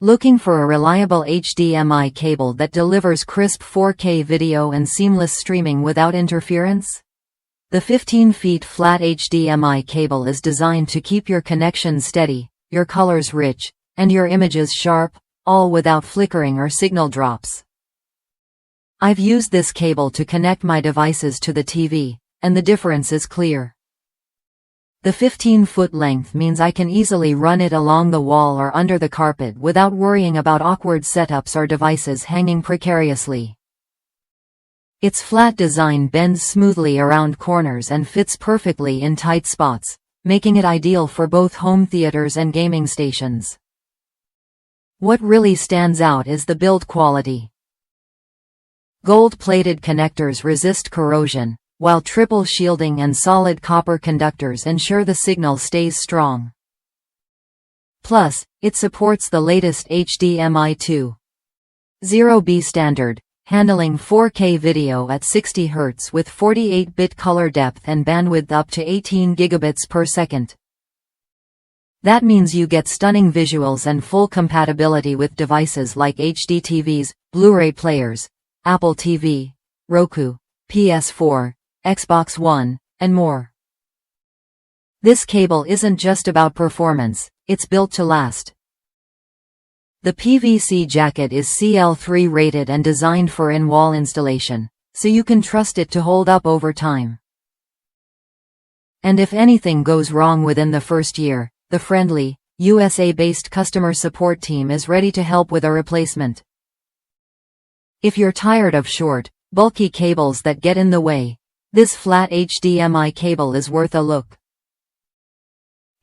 Looking for a reliable HDMI cable that delivers crisp 4K video and seamless streaming without interference? The 15 feet flat HDMI cable is designed to keep your connection steady, your colors rich, and your images sharp, all without flickering or signal drops. I've used this cable to connect my devices to the TV, and the difference is clear. The 15-foot length means I can easily run it along the wall or under the carpet without worrying about awkward setups or devices hanging precariously. Its flat design bends smoothly around corners and fits perfectly in tight spots, making it ideal for both home theaters and gaming stations. What really stands out is the build quality. Gold-plated connectors resist corrosion, while triple shielding and solid copper conductors ensure the signal stays strong. Plus, it supports the latest HDMI 2.0b standard, handling 4K video at 60 Hz with 48-bit color depth and bandwidth up to 18 gigabits per second. That means you get stunning visuals and full compatibility with devices like HDTVs, Blu-ray players, Apple TV, Roku, PS4, Xbox One, and more. This cable isn't just about performance, it's built to last. The PVC jacket is CL3 rated and designed for in-wall installation, so you can trust it to hold up over time. And if anything goes wrong within the first year, the friendly, USA-based customer support team is ready to help with a replacement. If you're tired of short, bulky cables that get in the way, this flat HDMI cable is worth a look.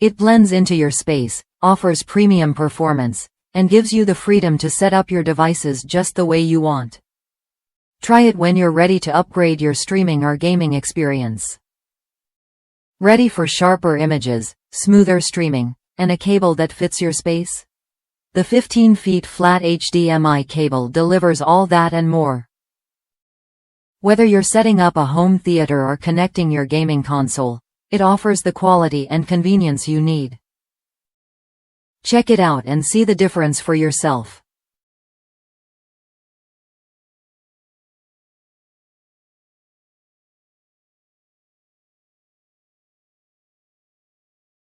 It blends into your space, offers premium performance, and gives you the freedom to set up your devices just the way you want. Try it when you're ready to upgrade your streaming or gaming experience. Ready for sharper images, smoother streaming, and a cable that fits your space? The 15 feet flat HDMI cable delivers all that and more. Whether you're setting up a home theater or connecting your gaming console, it offers the quality and convenience you need. Check it out and see the difference for yourself.